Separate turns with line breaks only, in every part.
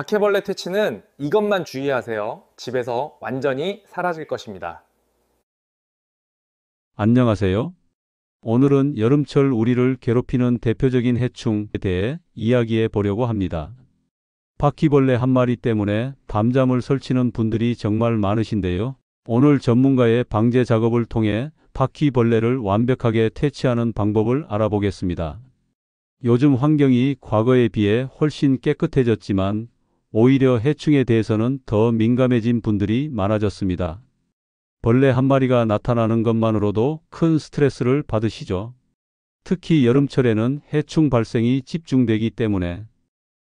바퀴벌레 퇴치는 이것만 주의하세요. 집에서 완전히 사라질 것입니다.
안녕하세요. 오늘은 여름철 우리를 괴롭히는 대표적인 해충에 대해 이야기해 보려고 합니다. 바퀴벌레 한 마리 때문에 밤잠을 설치는 분들이 정말 많으신데요. 오늘 전문가의 방제 작업을 통해 바퀴벌레를 완벽하게 퇴치하는 방법을 알아보겠습니다. 요즘 환경이 과거에 비해 훨씬 깨끗해졌지만 오히려 해충에 대해서는 더 민감해진 분들이 많아졌습니다. 벌레 한 마리가 나타나는 것만으로도 큰 스트레스를 받으시죠. 특히 여름철에는 해충 발생이 집중되기 때문에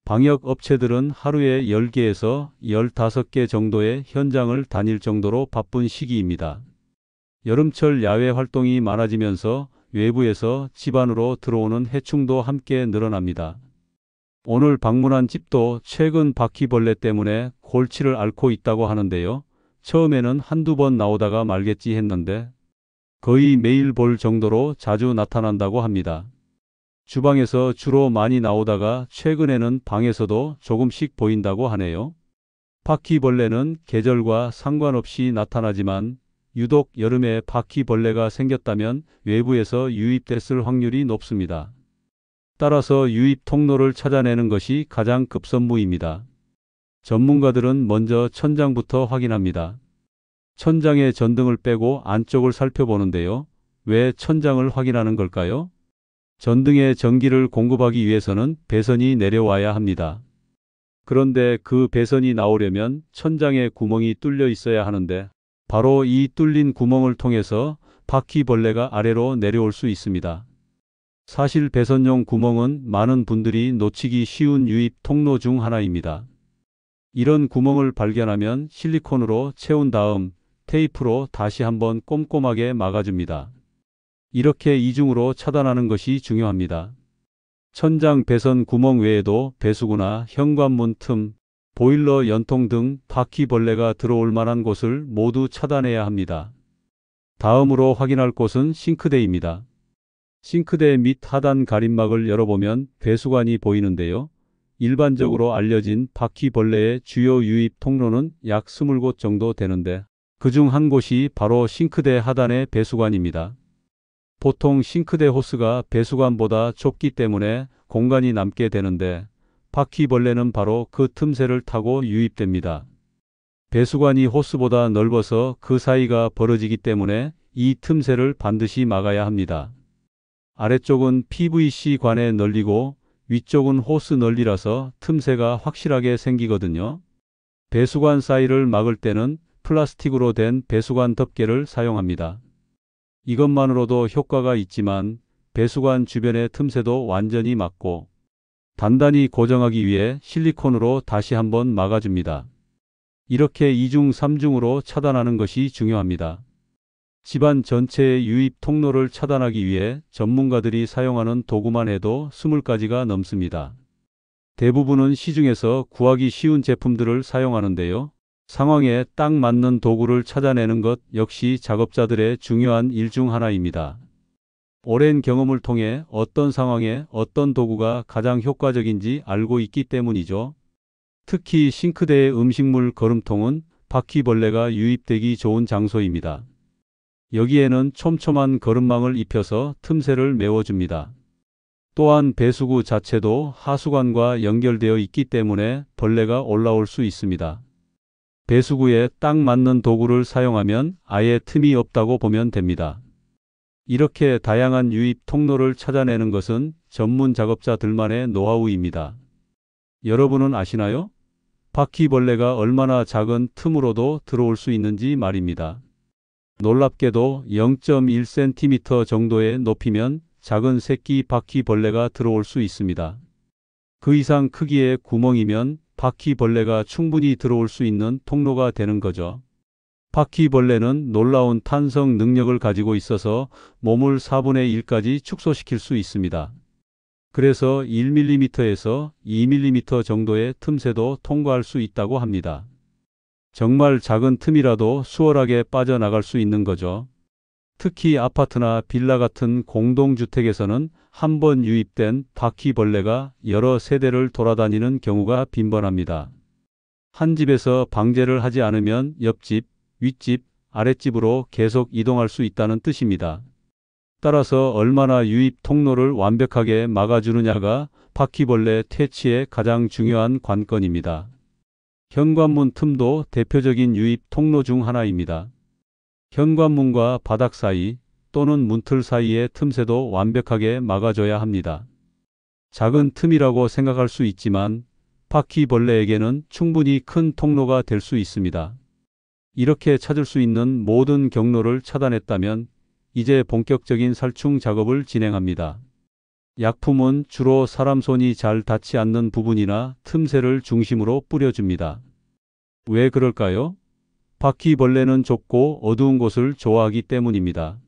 방역 업체들은 하루에 10개에서 15개 정도의 현장을 다닐 정도로 바쁜 시기입니다. 여름철 야외 활동이 많아지면서 외부에서 집 안으로 들어오는 해충도 함께 늘어납니다. 오늘 방문한 집도 최근 바퀴벌레 때문에 골치를 앓고 있다고 하는데요. 처음에는 한두 번 나오다가 말겠지 했는데 거의 매일 볼 정도로 자주 나타난다고 합니다. 주방에서 주로 많이 나오다가 최근에는 방에서도 조금씩 보인다고 하네요. 바퀴벌레는 계절과 상관없이 나타나지만 유독 여름에 바퀴벌레가 생겼다면 외부에서 유입됐을 확률이 높습니다. 따라서 유입 통로를 찾아내는 것이 가장 급선무입니다. 전문가들은 먼저 천장부터 확인합니다. 천장의 전등을 빼고 안쪽을 살펴보는데요. 왜 천장을 확인하는 걸까요? 전등에 전기를 공급하기 위해서는 배선이 내려와야 합니다. 그런데 그 배선이 나오려면 천장에 구멍이 뚫려 있어야 하는데 바로 이 뚫린 구멍을 통해서 바퀴벌레가 아래로 내려올 수 있습니다. 사실 배선용 구멍은 많은 분들이 놓치기 쉬운 유입 통로 중 하나입니다. 이런 구멍을 발견하면 실리콘으로 채운 다음 테이프로 다시 한번 꼼꼼하게 막아줍니다. 이렇게 이중으로 차단하는 것이 중요합니다. 천장 배선 구멍 외에도 배수구나 현관문 틈, 보일러 연통 등 바퀴벌레가 들어올 만한 곳을 모두 차단해야 합니다. 다음으로 확인할 곳은 싱크대입니다. 싱크대 밑 하단 가림막을 열어보면 배수관이 보이는데요. 일반적으로 알려진 바퀴벌레의 주요 유입 통로는 약 20곳 정도 되는데 그중 한 곳이 바로 싱크대 하단의 배수관입니다. 보통 싱크대 호스가 배수관보다 좁기 때문에 공간이 남게 되는데 바퀴벌레는 바로 그 틈새를 타고 유입됩니다. 배수관이 호스보다 넓어서 그 사이가 벌어지기 때문에 이 틈새를 반드시 막아야 합니다. 아래쪽은 PVC 관의 넓이고 위쪽은 호스 넓이라서 틈새가 확실하게 생기거든요. 배수관 사이를 막을 때는 플라스틱으로 된 배수관 덮개를 사용합니다. 이것만으로도 효과가 있지만 배수관 주변의 틈새도 완전히 막고 단단히 고정하기 위해 실리콘으로 다시 한번 막아줍니다. 이렇게 2중 3중으로 차단하는 것이 중요합니다. 집안 전체의 유입 통로를 차단하기 위해 전문가들이 사용하는 도구만 해도 20가지가 넘습니다. 대부분은 시중에서 구하기 쉬운 제품들을 사용하는데요. 상황에 딱 맞는 도구를 찾아내는 것 역시 작업자들의 중요한 일 중 하나입니다. 오랜 경험을 통해 어떤 상황에 어떤 도구가 가장 효과적인지 알고 있기 때문이죠. 특히 싱크대의 음식물 거름통은 바퀴벌레가 유입되기 좋은 장소입니다. 여기에는 촘촘한 거름망을 입혀서 틈새를 메워줍니다. 또한 배수구 자체도 하수관과 연결되어 있기 때문에 벌레가 올라올 수 있습니다. 배수구에 딱 맞는 도구를 사용하면 아예 틈이 없다고 보면 됩니다. 이렇게 다양한 유입 통로를 찾아내는 것은 전문 작업자들만의 노하우입니다. 여러분은 아시나요? 바퀴벌레가 얼마나 작은 틈으로도 들어올 수 있는지 말입니다. 놀랍게도 0.1cm 정도의 높이면 작은 새끼 바퀴벌레가 들어올 수 있습니다. 그 이상 크기의 구멍이면 바퀴벌레가 충분히 들어올 수 있는 통로가 되는 거죠. 바퀴벌레는 놀라운 탄성 능력을 가지고 있어서 몸을 4분의 1까지 축소시킬 수 있습니다. 그래서 1mm에서 2mm 정도의 틈새도 통과할 수 있다고 합니다. 정말 작은 틈이라도 수월하게 빠져나갈 수 있는 거죠. 특히 아파트나 빌라 같은 공동주택에서는 한 번 유입된 바퀴벌레가 여러 세대를 돌아다니는 경우가 빈번합니다. 한 집에서 방제를 하지 않으면 옆집, 윗집, 아랫집으로 계속 이동할 수 있다는 뜻입니다. 따라서 얼마나 유입 통로를 완벽하게 막아주느냐가 바퀴벌레 퇴치의 가장 중요한 관건입니다. 현관문 틈도 대표적인 유입 통로 중 하나입니다. 현관문과 바닥 사이 또는 문틀 사이의 틈새도 완벽하게 막아줘야 합니다. 작은 틈이라고 생각할 수 있지만 바퀴벌레에게는 충분히 큰 통로가 될 수 있습니다. 이렇게 찾을 수 있는 모든 경로를 차단했다면 이제 본격적인 살충 작업을 진행합니다. 약품은 주로 사람 손이 잘 닿지 않는 부분이나 틈새를 중심으로 뿌려줍니다. 왜 그럴까요? 바퀴벌레는 좁고 어두운 곳을 좋아하기 때문입니다.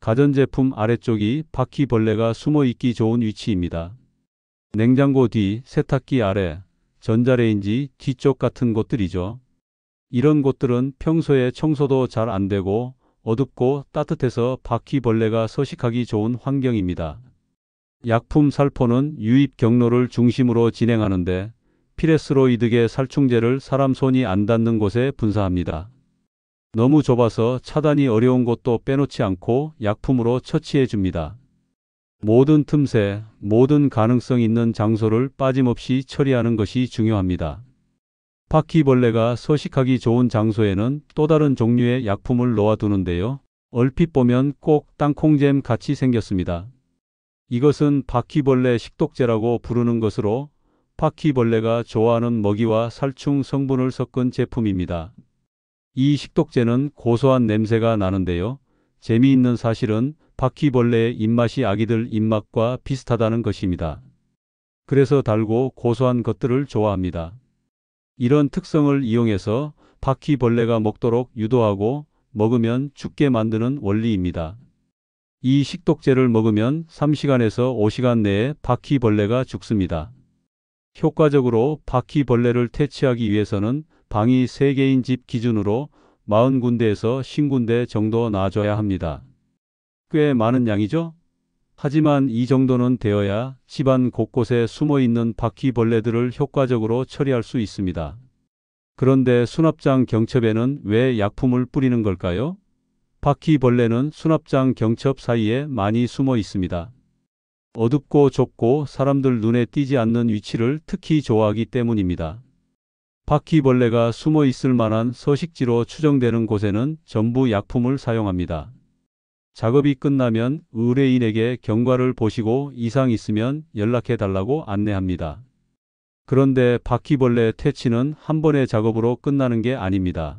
가전제품 아래쪽이 바퀴벌레가 숨어 있기 좋은 위치입니다. 냉장고 뒤, 세탁기 아래, 전자레인지 뒤쪽 같은 곳들이죠. 이런 곳들은 평소에 청소도 잘 안 되고 어둡고 따뜻해서 바퀴벌레가 서식하기 좋은 환경입니다. 약품 살포는 유입 경로를 중심으로 진행하는데 피레스로이드계 살충제를 사람 손이 안 닿는 곳에 분사합니다. 너무 좁아서 차단이 어려운 곳도 빼놓지 않고 약품으로 처치해 줍니다. 모든 틈새, 모든 가능성 있는 장소를 빠짐없이 처리하는 것이 중요합니다. 바퀴벌레가 서식하기 좋은 장소에는 또 다른 종류의 약품을 놓아두는데요. 얼핏 보면 꼭 땅콩잼 같이 생겼습니다. 이것은 바퀴벌레 식독제라고 부르는 것으로 바퀴벌레가 좋아하는 먹이와 살충 성분을 섞은 제품입니다. 이 식독제는 고소한 냄새가 나는데요. 재미있는 사실은 바퀴벌레의 입맛이 아기들 입맛과 비슷하다는 것입니다. 그래서 달고 고소한 것들을 좋아합니다. 이런 특성을 이용해서 바퀴벌레가 먹도록 유도하고 먹으면 죽게 만드는 원리입니다. 이 식독제를 먹으면 3시간에서 5시간 내에 바퀴벌레가 죽습니다. 효과적으로 바퀴벌레를 퇴치하기 위해서는 방이 3개인 집 기준으로 40군데에서 50군데 정도 놔줘야 합니다. 꽤 많은 양이죠? 하지만 이 정도는 되어야 집안 곳곳에 숨어있는 바퀴벌레들을 효과적으로 처리할 수 있습니다. 그런데 수납장 경첩에는 왜 약품을 뿌리는 걸까요? 바퀴벌레는 수납장 경첩 사이에 많이 숨어 있습니다. 어둡고 좁고 사람들 눈에 띄지 않는 위치를 특히 좋아하기 때문입니다. 바퀴벌레가 숨어 있을 만한 서식지로 추정되는 곳에는 전부 약품을 사용합니다. 작업이 끝나면 의뢰인에게 경과를 보시고 이상 있으면 연락해 달라고 안내합니다. 그런데 바퀴벌레 퇴치는 한 번의 작업으로 끝나는 게 아닙니다.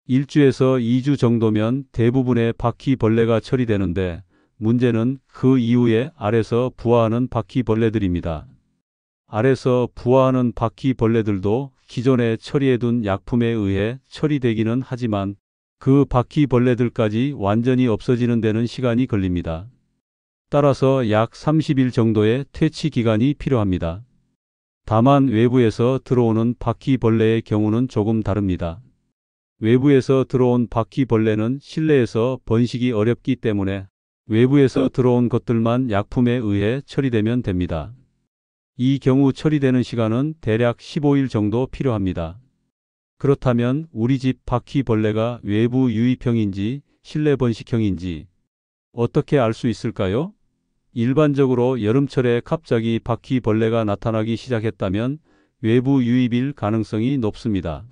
1주에서 2주 정도면 대부분의 바퀴벌레가 처리되는데 문제는 그 이후에 알에서 부화하는 바퀴벌레들입니다. 알에서 부화하는 바퀴벌레들도 기존에 처리해둔 약품에 의해 처리되기는 하지만 그 바퀴벌레들까지 완전히 없어지는 데는 시간이 걸립니다. 따라서 약 30일 정도의 퇴치 기간이 필요합니다. 다만 외부에서 들어오는 바퀴벌레의 경우는 조금 다릅니다. 외부에서 들어온 바퀴벌레는 실내에서 번식이 어렵기 때문에 외부에서 들어온 것들만 약품에 의해 처리되면 됩니다. 이 경우 처리되는 시간은 대략 15일 정도 필요합니다. 그렇다면 우리 집 바퀴벌레가 외부 유입형인지 실내 번식형인지 어떻게 알 수 있을까요? 일반적으로 여름철에 갑자기 바퀴벌레가 나타나기 시작했다면 외부 유입일 가능성이 높습니다.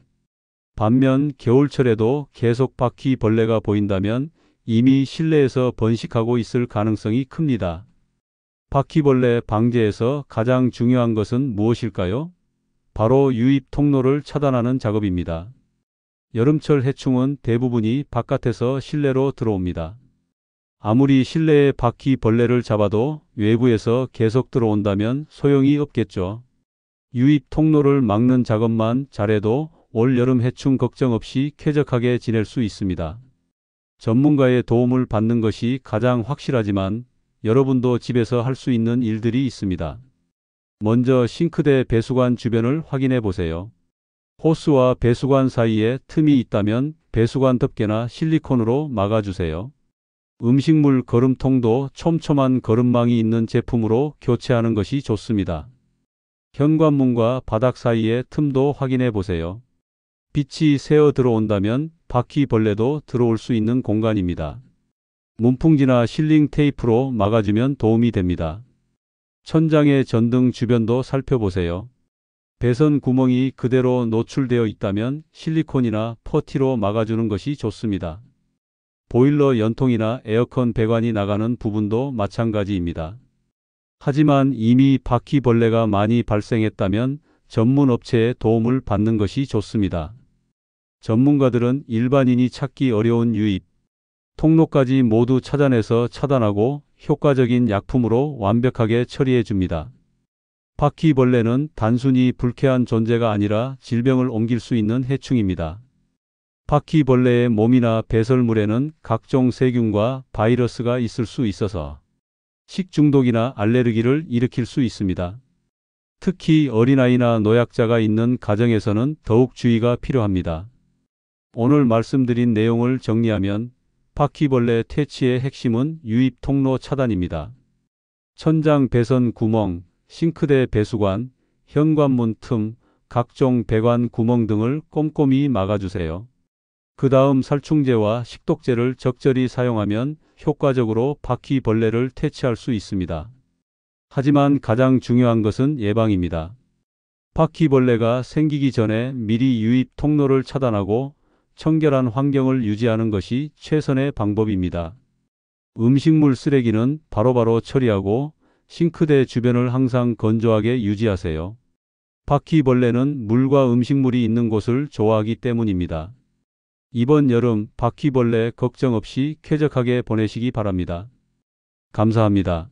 반면 겨울철에도 계속 바퀴벌레가 보인다면 이미 실내에서 번식하고 있을 가능성이 큽니다. 바퀴벌레 방제에서 가장 중요한 것은 무엇일까요? 바로 유입 통로를 차단하는 작업입니다. 여름철 해충은 대부분이 바깥에서 실내로 들어옵니다. 아무리 실내에 바퀴벌레를 잡아도 외부에서 계속 들어온다면 소용이 없겠죠. 유입 통로를 막는 작업만 잘해도 올 여름 해충 걱정 없이 쾌적하게 지낼 수 있습니다. 전문가의 도움을 받는 것이 가장 확실하지만 여러분도 집에서 할 수 있는 일들이 있습니다. 먼저 싱크대 배수관 주변을 확인해 보세요. 호스와 배수관 사이에 틈이 있다면 배수관 덮개나 실리콘으로 막아주세요. 음식물 거름통도 촘촘한 거름망이 있는 제품으로 교체하는 것이 좋습니다. 현관문과 바닥 사이의 틈도 확인해 보세요. 빛이 새어 들어온다면 바퀴벌레도 들어올 수 있는 공간입니다. 문풍지나 실링 테이프로 막아주면 도움이 됩니다. 천장의 전등 주변도 살펴보세요. 배선 구멍이 그대로 노출되어 있다면 실리콘이나 퍼티로 막아주는 것이 좋습니다. 보일러 연통이나 에어컨 배관이 나가는 부분도 마찬가지입니다. 하지만 이미 바퀴벌레가 많이 발생했다면 전문 업체의 도움을 받는 것이 좋습니다. 전문가들은 일반인이 찾기 어려운 유입, 통로까지 모두 찾아내서 차단하고 효과적인 약품으로 완벽하게 처리해 줍니다. 바퀴벌레는 단순히 불쾌한 존재가 아니라 질병을 옮길 수 있는 해충입니다. 바퀴벌레의 몸이나 배설물에는 각종 세균과 바이러스가 있을 수 있어서 식중독이나 알레르기를 일으킬 수 있습니다. 특히 어린아이나 노약자가 있는 가정에서는 더욱 주의가 필요합니다. 오늘 말씀드린 내용을 정리하면 바퀴벌레 퇴치의 핵심은 유입 통로 차단입니다. 천장 배선 구멍, 싱크대 배수관, 현관문 틈, 각종 배관 구멍 등을 꼼꼼히 막아주세요. 그 다음 살충제와 식독제를 적절히 사용하면 효과적으로 바퀴벌레를 퇴치할 수 있습니다. 하지만 가장 중요한 것은 예방입니다. 바퀴벌레가 생기기 전에 미리 유입 통로를 차단하고 청결한 환경을 유지하는 것이 최선의 방법입니다. 음식물 쓰레기는 바로바로 처리하고 싱크대 주변을 항상 건조하게 유지하세요. 바퀴벌레는 물과 음식물이 있는 곳을 좋아하기 때문입니다. 이번 여름 바퀴벌레 걱정 없이 쾌적하게 보내시기 바랍니다. 감사합니다.